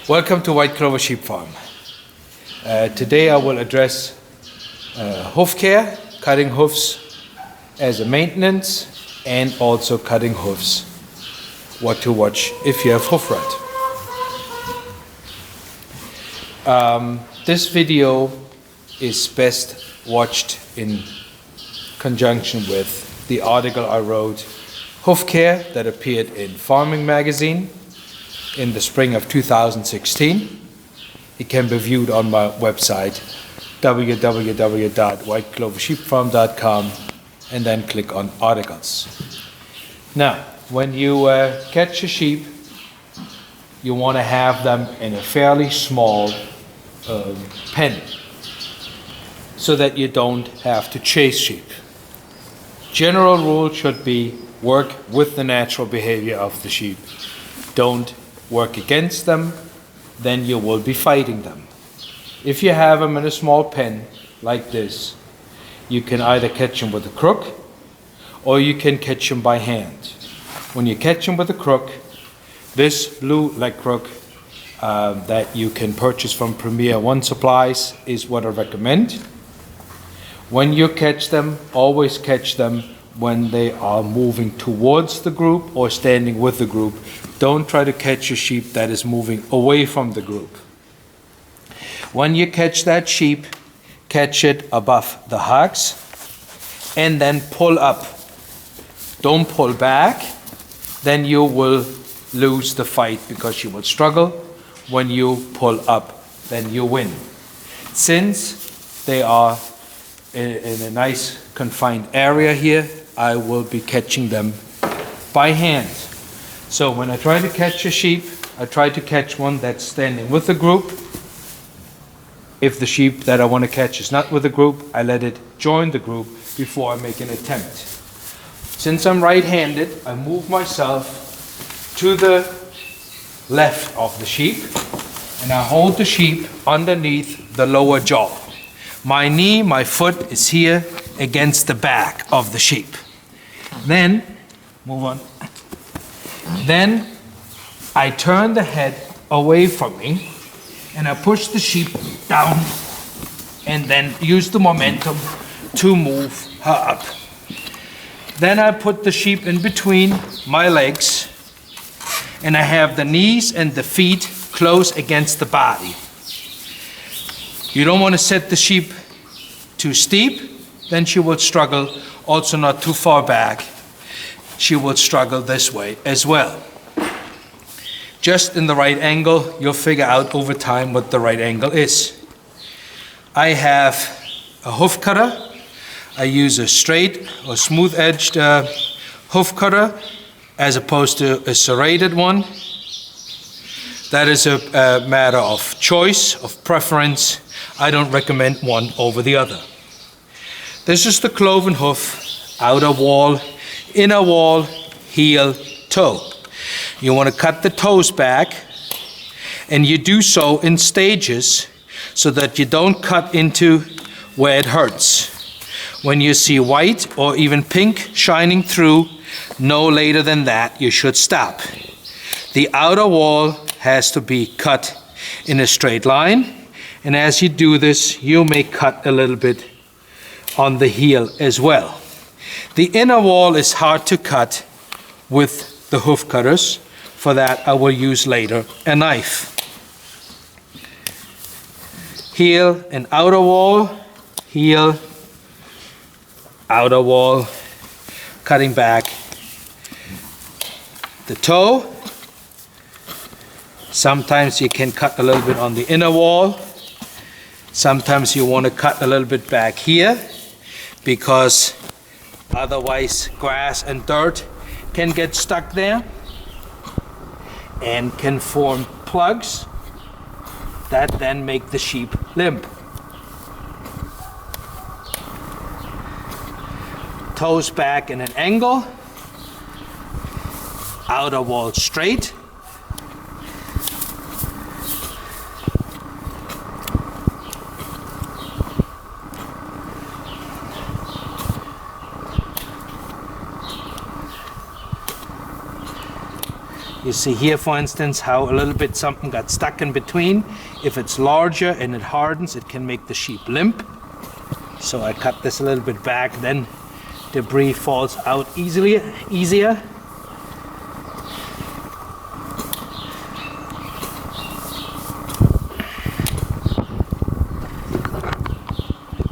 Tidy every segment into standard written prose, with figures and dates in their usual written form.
Welcome to White Clover Sheep Farm. Today I will address hoof care, cutting hoofs as a maintenance, and also cutting hoofs, what to watch if you have hoof rot. This video is best watched in conjunction with the article I wrote, Hoof Care, that appeared in Farming Magazine in the spring of 2016. It can be viewed on my website www.whitecloversheepfarm.com and then click on articles. Now, when you catch a sheep, you want to have them in a fairly small pen so that you don't have to chase sheep. General rule should be work with the natural behavior of the sheep. Don't work against them, then you will be fighting them. If you have them in a small pen like this, you can either catch them with a crook or you can catch them by hand. When you catch them with a crook, this blue leg crook that you can purchase from Premier One Supplies is what I recommend. When you catch them, always catch them when they are moving towards the group or standing with the group. Don't try to catch a sheep that is moving away from the group. When you catch that sheep, catch it above the hocks and then pull up. Don't pull back, then you will lose the fight because you will struggle. When you pull up, then you win. Since they are in a nice confined area here, I will be catching them by hand. So when I try to catch a sheep, I try to catch one that's standing with the group. If the sheep that I want to catch is not with the group, I let it join the group before I make an attempt. Since I'm right-handed, I move myself to the left of the sheep and I hold the sheep underneath the lower jaw. My knee, my foot is here against the back of the sheep. Then, move on. Then I turn the head away from me and I push the sheep down and then use the momentum to move her up. Then I put the sheep in between my legs and I have the knees and the feet close against the body. You don't want to set the sheep too steep, then she will struggle. Also not too far back, she will struggle this way as well. Just in the right angle, you'll figure out over time what the right angle is. I have a hoof cutter. I use a straight or smooth-edged hoof cutter as opposed to a serrated one. That is a matter of choice, of preference. I don't recommend one over the other. This is the cloven hoof, outer wall, inner wall, heel, toe. You want to cut the toes back, and you do so in stages so that you don't cut into where it hurts. When you see white or even pink shining through, no later than that, you should stop. The outer wall has to be cut in a straight line, and as you do this, you may cut a little bit on the heel as well. The inner wall is hard to cut with the hoof cutters. For that, I will use later a knife. Heel and outer wall, heel, outer wall, cutting back the toe. Sometimes you can cut a little bit on the inner wall. Sometimes you want to cut a little bit back here because otherwise grass and dirt can get stuck there and can form plugs that then make the sheep limp. Toes back in an angle, outer wall straight. You see here, for instance, how a little bit something got stuck in between. If it's larger and it hardens, it can make the sheep limp. So I cut this a little bit back, then debris falls out easier.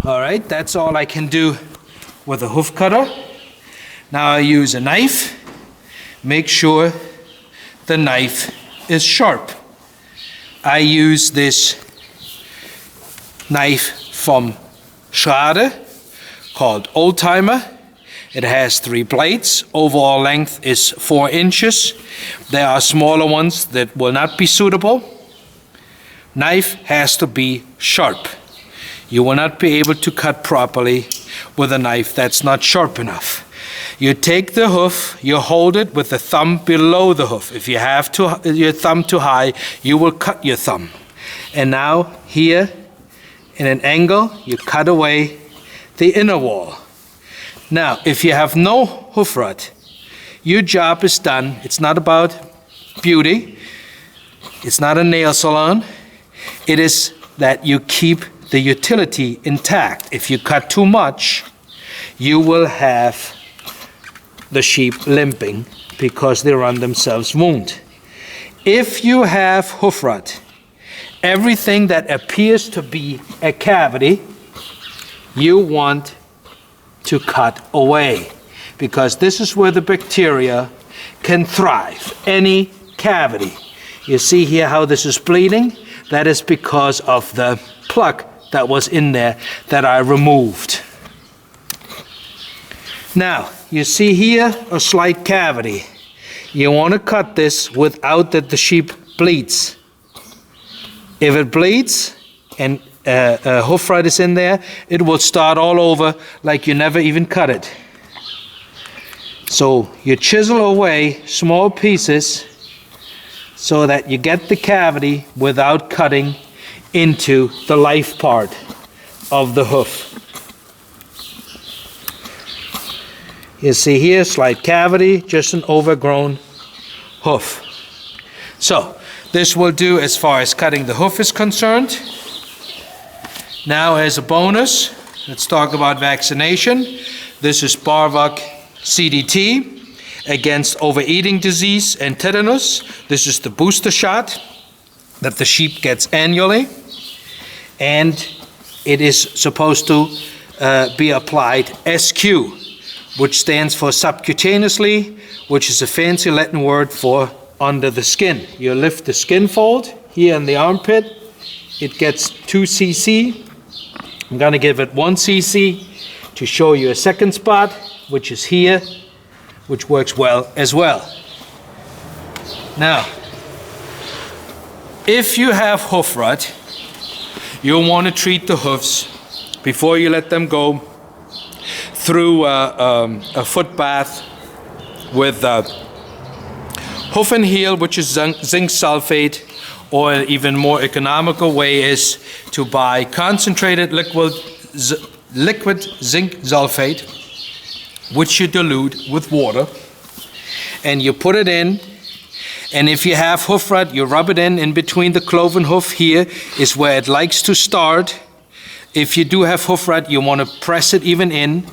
All right, that's all I can do with a hoof cutter. Now I use a knife. Make sure the knife is sharp. I use this knife from Schade called Old Timer. It has 3 blades. Overall length is 4 inches. There are smaller ones that will not be suitable. Knife has to be sharp. You will not be able to cut properly with a knife that's not sharp enough. You take the hoof, you hold it with the thumb below the hoof. If you have your thumb too high, you will cut your thumb. And now here, in an angle, you cut away the inner wall. Now, if you have no hoof rot, your job is done. It's not about beauty. It's not a nail salon. It is that you keep the utility intact. If you cut too much, you will have the sheep limping because they run themselves wound. If you have hoof rot, everything that appears to be a cavity, you want to cut away, because this is where the bacteria can thrive. Any cavity. You see here how this is bleeding? That is because of the plug that was in there that I removed. Now, you see here a slight cavity. You want to cut this without that the sheep bleeds. If it bleeds and a hoof rot is in there, it will start all over like you never even cut it. So you chisel away small pieces so that you get the cavity without cutting into the life part of the hoof. You see here, slight cavity, just an overgrown hoof. So this will do as far as cutting the hoof is concerned. Now, as a bonus, let's talk about vaccination. This is Barvac CDT against overeating disease and tetanus. This is the booster shot that the sheep gets annually, and it is supposed to be applied SQ, which stands for subcutaneously, which is a fancy Latin word for under the skin. You lift the skin fold here in the armpit. It gets 2 cc. I'm going to give it 1 cc to show you a second spot, which is here, which works well as well. Now, if you have hoof rot, you'll want to treat the hoofs before you let them go through a foot bath with hoof and heel, which is zinc sulfate, or an even more economical way is to buy concentrated liquid zinc sulfate, which you dilute with water, and you put it in. And if you have hoof rot, you rub it in between the cloven hoof. Here is where it likes to start. If you do have hoof rot, you want to press it even in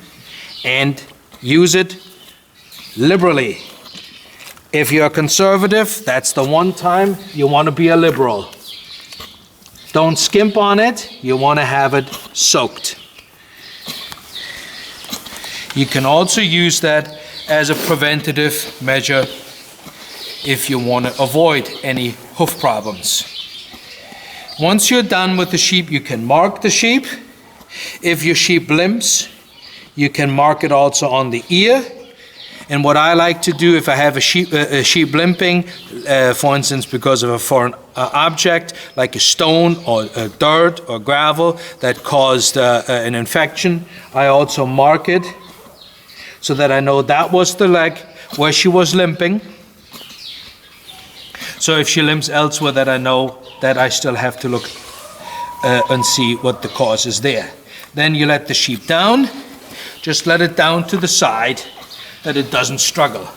and use it liberally. If you're conservative, that's the one time you want to be a liberal. Don't skimp on it. You want to have it soaked. You can also use that as a preventative measure if you want to avoid any hoof problems. Once you're done with the sheep, you can mark the sheep. If your sheep limps, you can mark it also on the ear. And what I like to do if I have a sheep limping, for instance, because of a foreign object, like a stone or dirt or gravel that caused an infection, I also mark it so that I know that was the leg where she was limping. So if she limps elsewhere, that I know that I still have to look and see what the cause is there. Then you let the sheep down. Just let it down to the side that it doesn't struggle.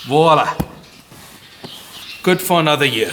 Voila. good for another year.